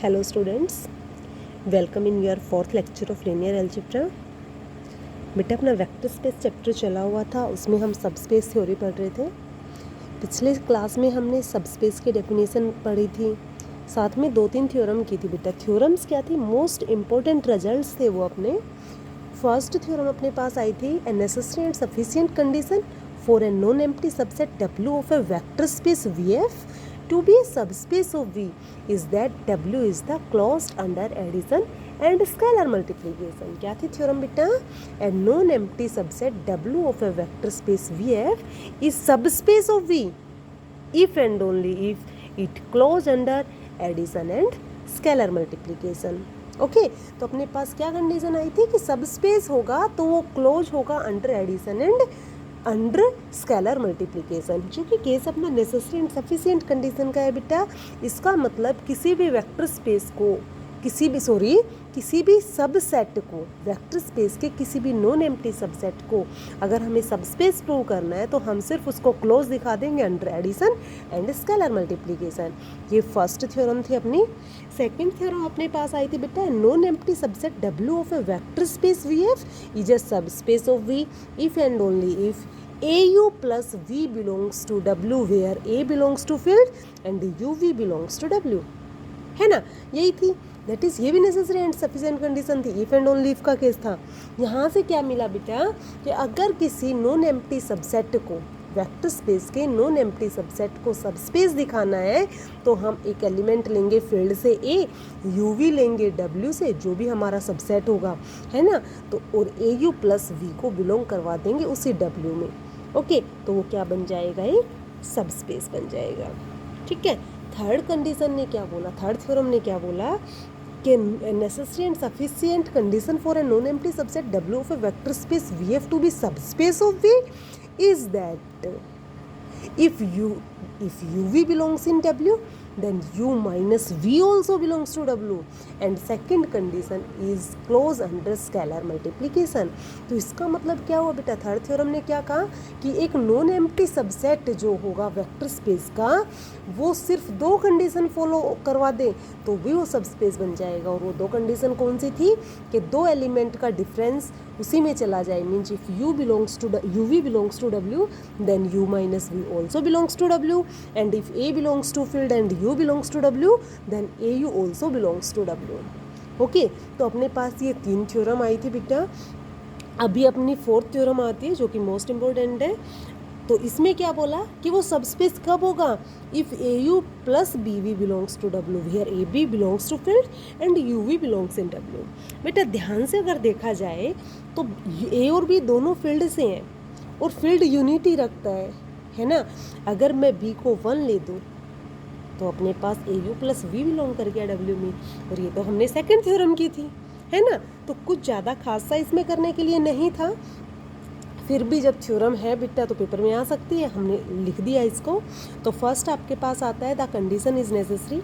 Hello students, welcome in your fourth lecture of linear algebra। बेटा अपना vector space chapter चला हुआ था, उसमें हम सब स्पेस थ्योरी पढ़ रहे थे। पिछले क्लास में हमने सब स्पेस की डेफिनेशन पढ़ी थी, साथ में 2-3 थ्योरम की थी। बेटा थ्योरम्स क्या थी, मोस्ट इम्पोर्टेंट रिजल्ट्स थे वो अपने। फर्स्ट थ्योरम अपने पास आई थी, a necessary and sufficient condition for a non empty subset W of a vector space VF to be a subspace of V is that W is the closed under addition and scalar multiplication। क्या थी theorem बेटा, a non-empty subset W of a vector space VF is subspace of V if and only if it closed under addition and scalar multiplication। Okay तो अपने पास क्या condition आई थी कि subspace होगा तो वो क्लोज होगा under addition and under scalar multiplication, जो कि केस अपना नेसेसरी एंड सफिशिएंट कंडीशन का है बेटा। इसका मतलब किसी भी वेक्टर स्पेस को किसी भी सबसेट को, वेक्टर स्पेस के किसी भी नॉन एम्प्टी सबसेट को अगर हमें सबस्पेस प्रूव करना है तो हम सिर्फ उसको क्लोज दिखा देंगे under addition and scalar multiplication. ये फर्स्ट थ्योरम थी अपनी। सेकंड थ्योरम अपने पास आई थी बेटा, non empty subset W of a vector space VF is a subspace of V if and only if AU plus V belongs to W where A belongs to field and UV belongs to W, है ना। यही थी, that is ये भी necessary and sufficient condition थी। If and only if का case था। यहाँ से क्या मिला बेटा कि अगर किसी नॉन एम्प्टी सबसेट को, वेक्टर स्पेस के नॉन एम्प्टी सबसेट को सबस्पेस दिखाना है तो हम एक एलिमेंट लेंगे फील्ड से A, UV लेंगे W से, जो भी हमारा सबसेट होगा, है ना। तो और AU प्लस V को बिलोंग करवा देंगे उसी W में। ओके तो वो क्या बन जाएगा, एक सबस्पेस बन जाएगा। ठीक है। थर्ड कंडीशन ने क्या बोला, थर्ड थ्योरम ने क्या बोला कि necessary and sufficient condition for a non empty subset W of a vector space VF to be subspace of V is that if UV belongs in W then U minus V also belongs to W and second condition is close under scalar multiplication। तो इसका मतलब क्या हुआ बेटा, third theorem ने क्या कहा कि एक नॉन एम्प्टी सबसेट जो होगा वेक्टर स्पेस का वो सिर्फ 2 कंडीशन फॉलो करवा दे तो भी वो सबस्पेस बन जाएगा। और वो 2 कंडीशन कौन सी थी कि 2 एलिमेंट का डिफरेंस उसी में चला जाए, means if UV belongs to W then U minus V also belongs to W and if A belongs to field and U belongs to W then AU also belongs to W। Okay तो अपने पास ये 3 theorem आई थी बेटा। अभी अपनी fourth theorem आती है जो कि मोस्ट इम्पोर्टेंट है। तो इसमें क्या बोला कि वो सबस्पेस कब होगा, if AU plus BV belongs to W where AB belongs to field and UV belongs in W। बेटा ध्यान से अगर देखा जाए तो A और B दोनों फील्ड से हैं और फील्ड यूनिटी रखता है ना। अगर मैं B को 1 ले दूँ तो अपने पास AU प्लस V बिलोंग कर गया W में, और ये तो हमने सेकेंड थ्योरम की थी, है ना। तो कुछ ज़्यादा खास सा इसमें करने के लिए नहीं था, फिर भी जब थ्योरम है बेटा तो पेपर में आ सकती है, हमने लिख दिया इसको। तो फर्स्ट आपके पास आता है द कंडीशन इज नेसेसरी।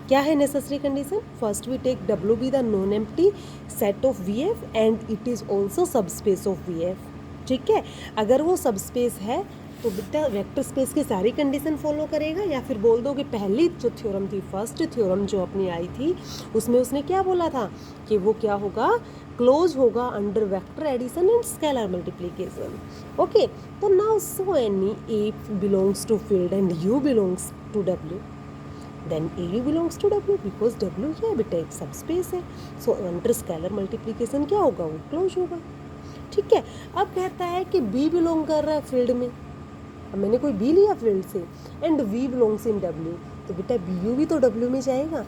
क्या है necessary condition, first we take W be the non empty set of VF and it is also subspace of VF। ठीक है, अगर वो सबस्पेस है तो बेटा वेक्टर स्पेस की सारी कंडीशन फॉलो करेगा, या फिर बोल दो कि पहली जो थ्योरम थी, फर्स्ट थ्योरम जो अपनी आई थी उसमें उसने क्या बोला था कि वो क्या होगा, क्लोज होगा under vector addition and scalar multiplication. Okay तो now so any A belongs to field and U belongs to W then AU belongs to W because W क्या है बेटा, एक सबस्पेस है। सो अंडर स्केलर मल्टीप्लिकेशन क्या होगा, वो close होगा। ठीक है। अब कहता है कि B बिलोंग कर रहा है फील्ड में, अब मैंने कोई B लिया फील्ड से and V belongs in W, तो बेटा BU भी तो W में जाएगा,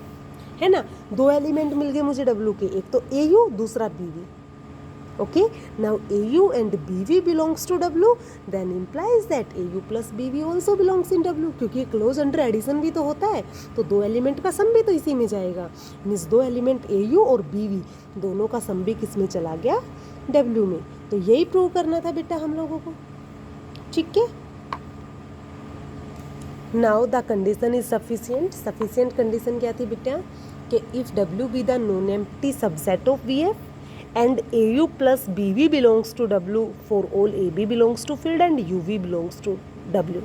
है ना। 2 एलिमेंट मिल गए मुझे W के, एक तो AU दूसरा BV। Okay now AU and BV belongs to W then implies that AU plus BV also belongs in W, क्योंकि क्लोज अंडर एडिशन भी तो होता है तो 2 एलिमेंट का सम भी तो इसी में जाएगा। मीन्स 2 एलिमेंट AU और BV दोनों का सम भी किस में चला गया, W में। तो यही प्रूव करना था बेटा हम लोगों को। ठीक है, now the condition is sufficient. Sufficient condition क्या थी बेटा कि if W be the non empty subset of VF and AU plus BV belongs to W for all AB belongs to field and UV belongs to W,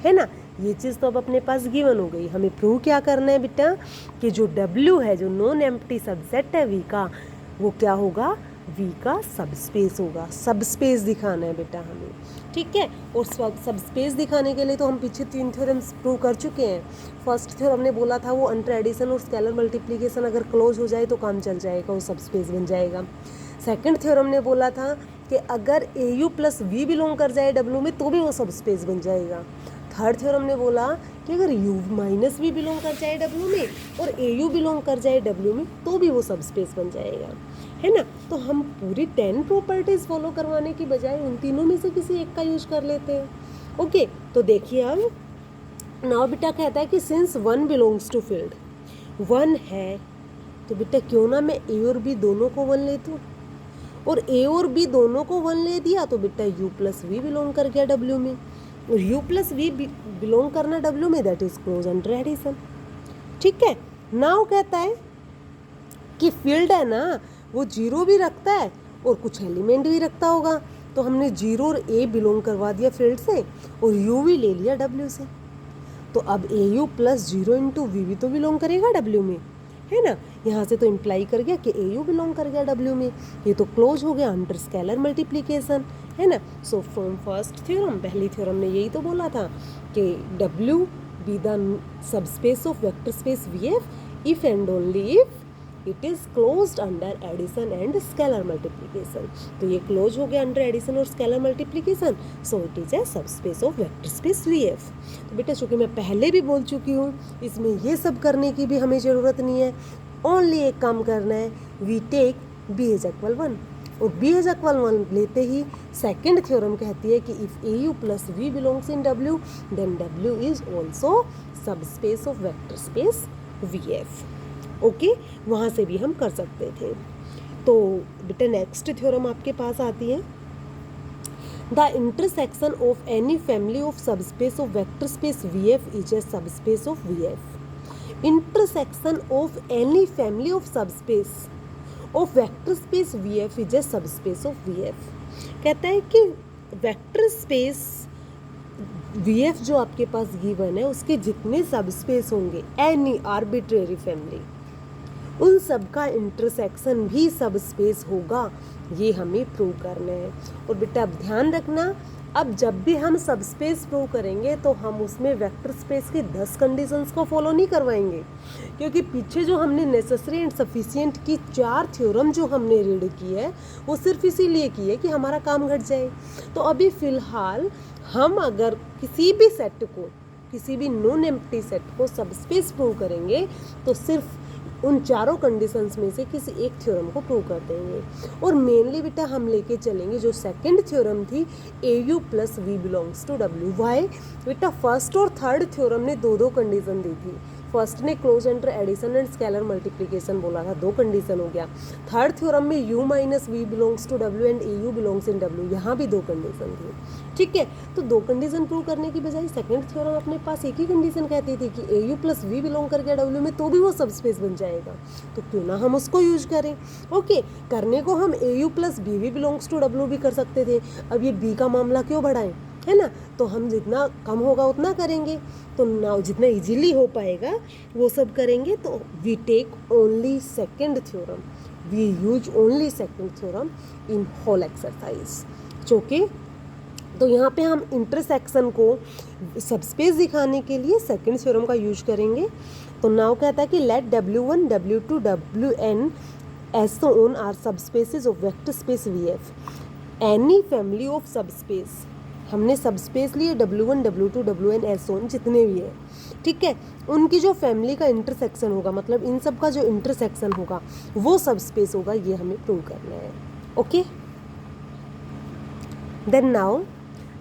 है ना। ये चीज़ तो अब अपने पास गिवन हो गई। हमें प्रूव क्या करना है बेटा कि जो W है, जो नॉन एम्प्टी सबसेट है V का, वो क्या होगा, V का सबस्पेस होगा। सबस्पेस दिखाना है बेटा हमें, ठीक है। और सबस्पेस दिखाने के लिए तो हम पीछे 3 थ्योरम्स प्रूव कर चुके हैं। फर्स्ट थ्योरम ने बोला था वो अंडर एडिशन और स्केलर मल्टीप्लिकेशन अगर क्लोज हो जाए तो काम चल जाएगा, वो सबस्पेस बन जाएगा। सेकंड थ्योरम ने बोला था कि अगर AU प्लस V बिलोंग कर जाए W में तो भी वो सबस्पेस बन जाएगा। थर्ड थ्योरम ने बोला कि अगर U माइनस V बिलोंग कर जाए W में और AU बिलोंग कर जाए W में तो भी वो सबस्पेस बन जाएगा, है ना। तो हम पूरी 10 प्रॉपर्टीज फॉलो करवाने की बजाय उन तीनों में से किसी एक का यूज कर लेते हैं। ओके, तो देखिए अब नाउ बेटा कहता है कि सिंस 1 बिलोंग्स टू फील्ड, 1 है तो बेटा क्यों ना मैं A और B दोनों को 1 ले दूँ, और A और B दोनों को 1 ले दिया तो बेटा U प्लस V बिलोंग कर गया W में, और U प्लस V बिलोंग करना W में, that is close under addition, ठीक है। नाउ कहता है कि फील्ड है ना वो 0 भी रखता है और कुछ एलिमेंट भी रखता होगा, तो हमने 0 और A बिलोंग करवा दिया फील्ड से और U भी ले लिया W से, तो अब AU प्लस 0 इंटू V भी तो बिलोंग करेगा W में, है ना। यहाँ से तो इम्प्लाई कर गया कि AU बिलोंग कर गया W में, ये तो क्लोज हो गया अंडर स्केलर मल्टीप्लिकेशन, है ना। सो फ्रॉम फर्स्ट थ्योरम, पहली थ्योरम ने यही तो बोला था कि W be the subspace of vector space VF if and only if it is closed under addition and scalar multiplication. तो ये क्लोज हो गया अंडर एडिशन और scalar multiplication, so it is a subspace of vector space VF। तो बेटा चूंकि मैं पहले भी बोल चुकी हूँ, इसमें ये सब करने की भी हमें ज़रूरत नहीं है, ओनली एक काम करना है, we take B is equal 1, और B इज इक्वल 1 लेते ही सेकेंड थ्योरम कहती है कि if AU plus V belongs in W then W is also subspace of vector space VF। Okay, वहाँ से भी हम कर सकते थे। तो बेटा नेक्स्ट थ्योरम आपके पास आती है, the intersection of any family of subspace of vector space VF is a subspace of VF। Intersection of any family of subspace of vector space VF is a subspace of VF। कहता है कि vector space VF जो आपके पास given है उसके जितने subspace होंगे, any arbitrary family, उन सब का इंटरसेक्शन भी सबस्पेस होगा, ये हमें प्रूव करना है। और बेटा अब ध्यान रखना, अब जब भी हम सबस्पेस प्रूव करेंगे तो हम उसमें वेक्टर स्पेस की 10 कंडीशंस को फॉलो नहीं करवाएंगे, क्योंकि पीछे जो हमने नेसेसरी एंड सफिशिएंट की 4 थ्योरम जो हमने रीड की है वो सिर्फ इसीलिए की है कि हमारा काम घट जाए। तो अभी फ़िलहाल हम अगर किसी भी सेट को, किसी भी नॉन एम्प्टी सेट को सबस्पेस प्रूव करेंगे तो सिर्फ उन चारों कंडीशंस में से किसी एक थ्योरम को प्रूव कर देंगे। और मेनली बेटा हम लेके चलेंगे जो सेकंड थ्योरम थी, AU plus V belongs to W। Why बेटा, फर्स्ट और थर्ड थ्योरम ने 2-2 कंडीशन दी थी। फर्स्ट ने close under addition and scalar multiplication बोला था, 2 कंडीशन हो गया। थर्ड थ्योरम में U minus V belongs to W and AU belongs in W, यहाँ भी 2 कंडीशन थी, ठीक है। तो 2 कंडीशन प्रूव करने की बजाय सेकंड थ्योरम अपने पास एक ही कंडीशन कहती थी कि AU प्लस V बिलोंग कर गया W में तो भी वो सबस्पेस बन जाएगा, तो क्यों ना हम उसको यूज करें। ओके, करने को हम AU plus BV belongs to W भी कर सकते थे, अब ये B का मामला क्यों बढ़ाएं, है ना। तो हम जितना कम होगा उतना करेंगे, तो ना जितना इजीली हो पाएगा वो सब करेंगे। तो we take only second theorem, we use only second theorem in whole exercise. Okay, तो यहाँ पे हम इंटरसेक्शन को सबस्पेस दिखाने के लिए सेकंड थ्योरम का यूज करेंगे। तो नाउ कहता है कि let W1, W2, Wn as on are subspaces of vector space VF। Any family of subspace, हमने सबस्पेस लिए W1, W2, Wn as own जितने भी है, ठीक है, उनकी जो फैमिली का इंटरसेक्शन होगा, मतलब इन सब का जो इंटरसेक्शन होगा वो सबस्पेस होगा, ये हमें प्रूव करना है। Okay, then now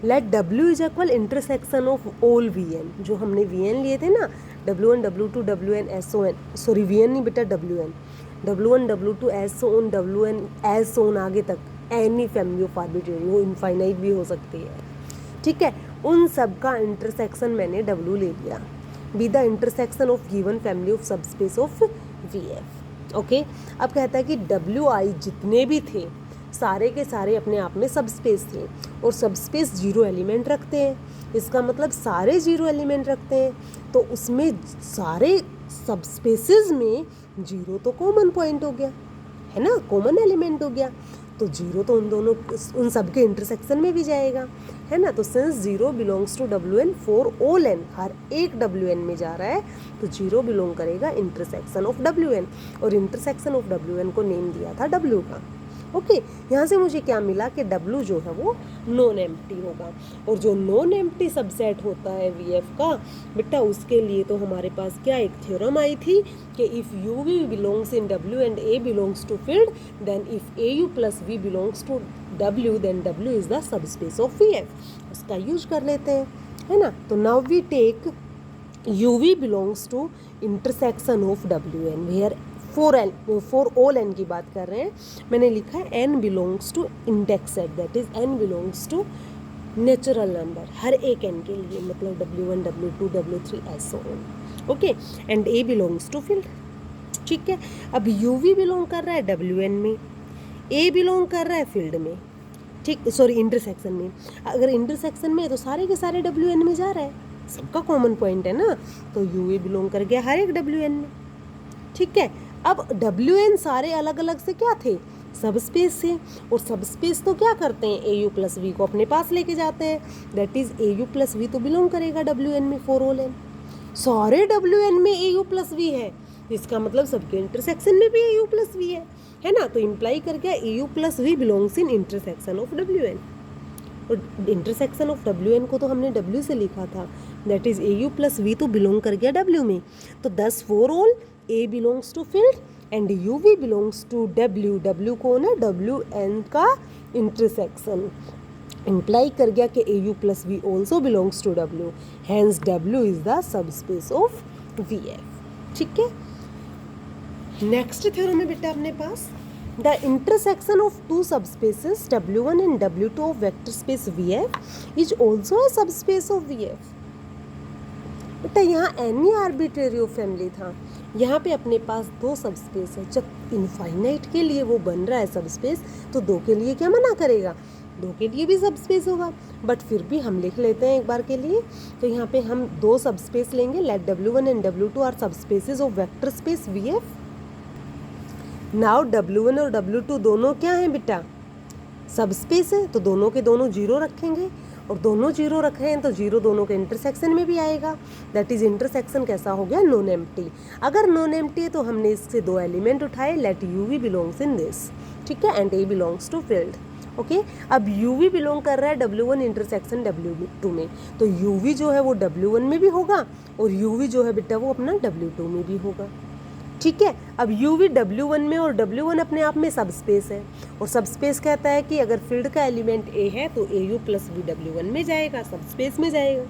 let W is equal intersection of all Vn, जो हमने Vn लिए थे ना, W1, W2, Wn as own, sorry Vn नहीं बेटा W1, W2 S own, Wn as own आगे तक, एनी फैमिली ऑफ आर्बिट्रेरी, वो इनफाइनाइट भी हो सकती है, ठीक है। उन सब का इंटरसेक्शन मैंने W ले लिया, be the intersection of given family of subspace of VF। Okay, अब कहता है कि WI जितने भी थे सारे के सारे अपने आप में सब स्पेस थे और सब स्पेस जीरो एलिमेंट रखते हैं। इसका मतलब सारे जीरो एलिमेंट रखते हैं, तो उसमें सारे सब स्पेसेस में जीरो तो कॉमन पॉइंट हो गया, है ना, कॉमन एलिमेंट हो गया। तो जीरो तो उन सब के इंटरसेक्शन में भी जाएगा, है ना। तो since zero belongs to WN for all n, हर एक WN में जा रहा है, तो जीरो बिलोंग करेगा इंटरसेक्शन ऑफ WN, और इंटरसेक्शन ऑफ WN को नेम दिया था W का। ओके, यहाँ से मुझे क्या मिला कि W जो है वो नॉन एम्प्टी होगा, और जो नॉन एम्प्टी सबसेट होता है VF का बेटा, उसके लिए तो हमारे पास क्या एक थ्योरम आई थी कि if UV belongs in W and A belongs to field, then if AU plus V belongs to W, then W is the subspace of VF। उसका यूज कर लेते हैं, है ना। तो now we take UV belongs to intersection of WN where for all n की बात कर रहे हैं। मैंने लिखा है n belongs to index set, that is n belongs to natural number, हर एक n के लिए, मतलब W1 W2 W3 so on. Okay, and A belongs to field. ठीक है, अब UV बिलोंग कर रहा है WN में, A बिलोंग कर रहा है फील्ड में, ठीक, सॉरी इंटरसेक्शन में। अगर इंटरसेक्शन में है तो सारे के सारे WN में जा रहा है, सबका कॉमन पॉइंट है ना, तो UV बिलोंग कर गया हर एक WN में। ठीक है, अब WN सारे अलग अलग से क्या थे, सब स्पेस से, और सब स्पेस तो क्या करते हैं, AU प्लस V को अपने पास लेके जाते हैं, that is AU plus V तो बिलोंग करेगा WN में फॉर ऑल n। सारे WN में AU प्लस V है, इसका मतलब सबके इंटरसेक्शन में भी AU प्लस V है ना। तो इम्प्लाई कर गया AU plus V belongs in intersection of WN, और इंटरसेक्शन ऑफ WN को तो हमने W से लिखा था, that is AU plus V तो बिलोंग कर गया W में। तो 10 for all A belongs to field and UV belongs to W। W कौन है, WN का इंटरसेक्शन, इम्प्लाई कर गया कि AU plus V also belongs to W, hence W is the subspace of VF। ठीक है, नेक्स्ट थ्योरम है बेटा अपने पास, the intersection of two subspaces W1 and W2 of vector space VF is also a subspace of VF। बेटा यहाँ any arbitrary of family था, यहाँ पे अपने पास दो सबस्पेस है। जब इनफाइनाइट के लिए वो बन रहा है सबस्पेस, तो दो के लिए क्या मना करेगा, दो के लिए भी सबस्पेस होगा। बट फिर भी हम लिख लेते हैं एक बार के लिए, तो यहाँ पे हम दो सबस्पेस लेंगे, let W1 and W2 are subspaces of vector space VF। Now W1 और W2 दोनों क्या हैं बेटा, सबस्पेस है, तो दोनों के दोनों जीरो रखेंगे, और दोनों जीरो रखे हैं तो जीरो दोनों के इंटरसेक्शन में भी आएगा, दैट इज इंटरसेक्शन कैसा हो गया, नॉन एम्प्टी। अगर नॉन एम्प्टी है तो हमने इससे दो एलिमेंट उठाए, let UV belongs in this, ठीक है, and A belongs to field. Okay, अब UV बिलोंग कर रहा है W1 इंटरसेक्शन W2 में, तो UV जो है वो W1 में भी होगा, और UV जो है बेटा वो अपना W2 में भी होगा। ठीक है, अब UV W1 में, और W1 अपने आप में सब स्पेस है, और सब स्पेस कहता है कि अगर फील्ड का एलिमेंट A है तो AU प्लस V W1 में जाएगा, सब स्पेस में जाएगा।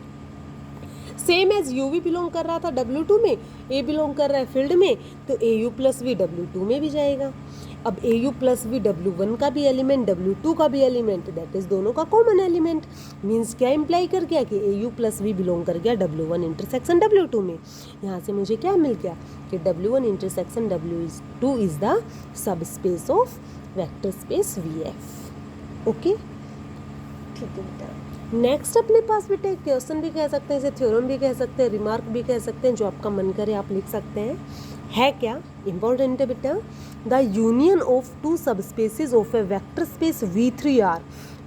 सेम एज UV बिलोंग कर रहा था W2 में, A बिलोंग कर रहा है फील्ड में, तो AU प्लस V W2 में भी जाएगा। अब AU प्लस V W1 का भी एलिमेंट, W2 का भी एलिमेंट, दैट इज दोनों का कॉमन एलिमेंट। मीन्स क्या इम्प्लाई कर गया कि AU प्लस V बिलोंग कर गया W1 इंटरसेक्शन W2 में। यहाँ से मुझे क्या मिल गया कि W1 intersection W2 is the subspace of vector space VF। Okay, ठीक है बेटा। नेक्स्ट अपने पास बेटा एक क्वेश्चन भी कह सकते हैं, इसे थ्योरम भी कह सकते हैं, रिमार्क भी कह सकते हैं, जो आपका मन करे आप लिख सकते हैं। है क्या इंपॉर्टेंट है बेटा, the union of two subspaces of a vector space V3R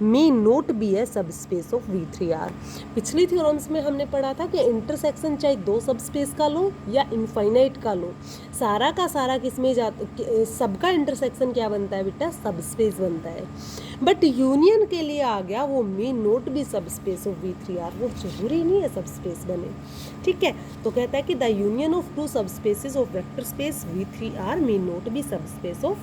may not be a subspace of V3R। पिछली थ्योरम्स में हमने पढ़ा था कि इंटरसेक्शन चाहे दो सब स्पेस का लो या इनफाइनाइट का लो, सारा का सारा किस में सबका इंटरसेक्शन क्या बनता है बेटा, सब स्पेस बनता है। बट यूनियन के लिए आ गया वो मे not be subspace of V3R, वो जरूरी नहीं है सब स्पेस बने। ठीक है, तो कहता है कि the union of two subspaces of vector space V3R may not be subspace of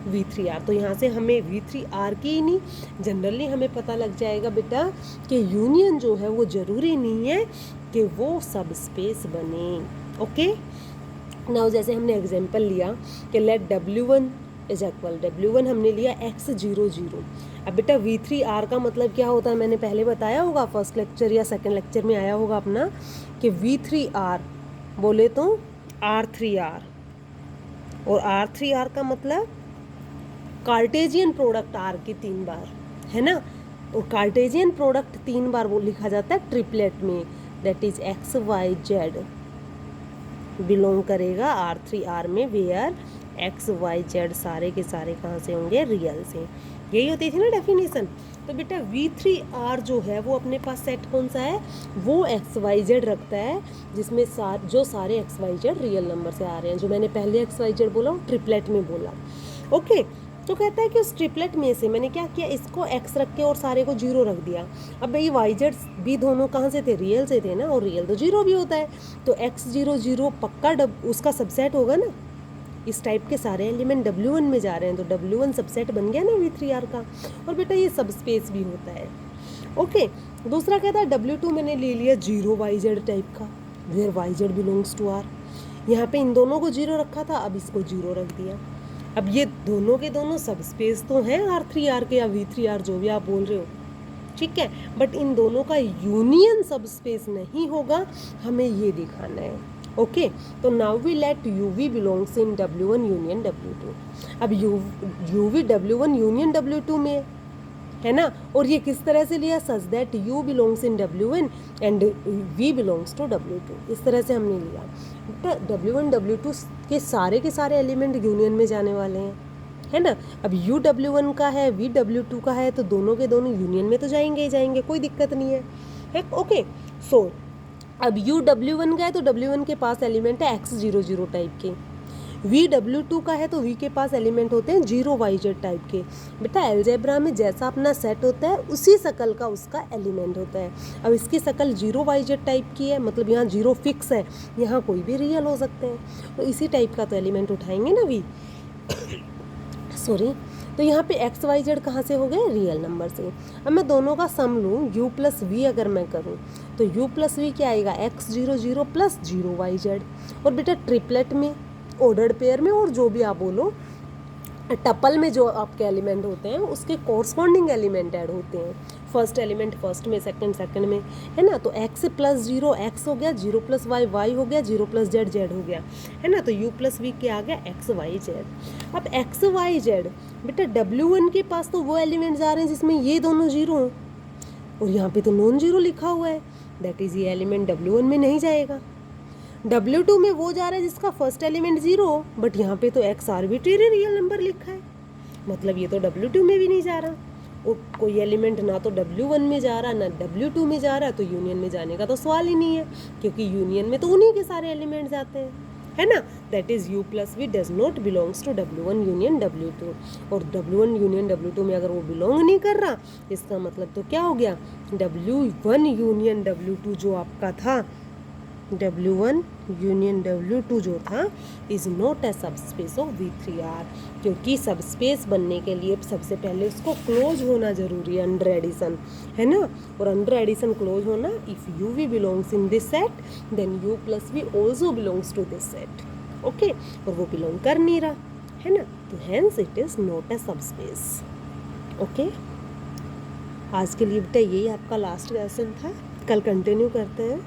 V3R। तो यहाँ से हमें V3R की ही नहीं, जनरली हमें पता लग जाएगा बेटा कि यूनियन जो है वो जरूरी नहीं है कि वो सब स्पेस बने। ओके, नाउ जैसे हमने एग्जांपल लिया कि let W1 is equal, W1 हमने लिया x0 0। अब बेटा V3R का मतलब क्या होता है, मैंने पहले बताया होगा, फर्स्ट लेक्चर या सेकंड लेक्चर में आया होगा अपना, कि V3R बोले तो R3R, और R3R का मतलब कार्टेजियन प्रोडक्ट आर की 3 बार, है ना। और कार्टेजियन प्रोडक्ट 3 बार वो लिखा जाता है ट्रिपलेट में, that is x y z belong करेगा R3R में, वेयर एक्स वाई जेड सारे के सारे कहाँ से होंगे, रियल से। यही होती थी ना डेफिनेशन। तो बेटा V3R जो है वो अपने पास सेट कौन सा है, वो एक्स वाई जेड रखता है जिसमें जो सारे x y z real number से आ रहे हैं। जो मैंने पहले एक्स वाई जेड बोला ट्रिपलेट में बोला। ओके, तो कहता है कि उस ट्रिपलेट में से मैंने क्या किया, इसको एक्स रख के और सारे को जीरो रख दिया। अब भाई वाई जेड भी दोनों कहाँ से थे, रियल से थे ना, और रियल तो जीरो भी होता है। तो एक्स जीरो जीरो पक्का उसका सबसेट होगा ना। इस टाइप के सारे एलिमेंट W1 में जा रहे हैं, तो W1 सबसेट बन गया ना V3R का। और बेटा ये सब स्पेस भी होता है। ओके, दूसरा कहता है W2 मैंने ले लिया जीरो वाई जेड टाइप का, where y z belongs to R। यहाँ पे इन दोनों को जीरो रखा था, अब इसको जीरो रख दिया। अब ये दोनों के दोनों सब स्पेस तो हैं R3R के या V3R जो भी आप बोल रहे हो, ठीक है, बट इन दोनों का यूनियन सब स्पेस नहीं होगा, हमें ये दिखाना है। ओके, तो now we let UV belongs in W1 union W2। अब UV W1 यूनियन W2 में है ना, और ये किस तरह से लिया, such that U belongs in W1 and V belongs to W2, इस तरह से हमने लिया। W1 W2 के सारे एलिमेंट यूनियन में जाने वाले हैं, है ना। अब U W1 का है, V W2 का है, तो दोनों के दोनों यूनियन में तो जाएंगे ही जाएंगे, कोई दिक्कत नहीं है। ओके, सो अब U W1 का है तो W1 के पास एलिमेंट है X00 टाइप के, V W2 का है तो V के पास एलिमेंट होते हैं 0YZ टाइप के। बेटा अलजेब्रा में जैसा अपना सेट होता है उसी शकल का उसका एलिमेंट होता है। अब इसकी शकल 0YZ टाइप की है, मतलब यहाँ 0 फिक्स है, यहाँ कोई भी रियल हो सकते हैं, तो इसी टाइप का तो एलिमेंट उठाएंगे ना V। सॉरी, तो यहाँ पे एक्स वाई जेड कहाँ से हो गए, रियल नंबर से। अब मैं दोनों का सम लूँ U प्लस V अगर मैं करूँ तो U प्लस V क्या आएगा, X00 प्लस 0YZ। और बेटा ट्रिपलेट में, ऑर्डर्ड पेयर में, और जो भी आप बोलो टपल में जो आपके एलिमेंट होते हैं उसके कॉरस्पॉन्डिंग एलिमेंट ऐड होते हैं। फर्स्ट एलिमेंट फर्स्ट में, सेकंड में, है ना। तो x प्लस 0 x हो गया, 0 प्लस y y हो गया, 0 प्लस z z हो गया, है ना। तो u प्लस v क्या आ गया, x y z। अब x y z बेटा W1 के पास तो वो एलिमेंट्स आ रहे हैं जिसमें ये दोनों जीरो हैं, और यहाँ पे तो नॉन जीरो लिखा हुआ है, दैट इज़ ये एलिमेंट W1 में नहीं जाएगा। W2 में वो जा रहा है जिसका फर्स्ट एलिमेंट जीरो हो, बट यहाँ पे तो x आर्बिट्रेरी रियल नंबर लिखा है, मतलब ये तो W2 में भी नहीं जा रहा। और कोई एलिमेंट ना तो W1 में जा रहा ना W2 में जा रहा, तो यूनियन में जाने का तो सवाल ही नहीं है, क्योंकि यूनियन में तो उन्हीं के सारे एलिमेंट्स आते हैं, है ना। That is U plus V does not belongs to W1 union W2। और W1 यूनियन W2 में अगर वो बिलोंग नहीं कर रहा, इसका मतलब तो क्या हो गया, W1 यूनियन W2 जो आपका था, W1 यूनियन W2 जो था is not a subspace of V3R, क्योंकि सबस्पेस बनने के लिए सबसे पहले उसको क्लोज होना जरूरी है, अंडर एडिशन, है ना। और अंडर एडिशन क्लोज होना, if UV belongs in this set then U plus V also belongs to this set. Okay, और वो बिलोंग कर नहीं रहा, है ना, तो hence it is not a subspace. Okay, आज के लिए बेटा यही आपका लास्ट लेसन था, कल कंटिन्यू करते हैं।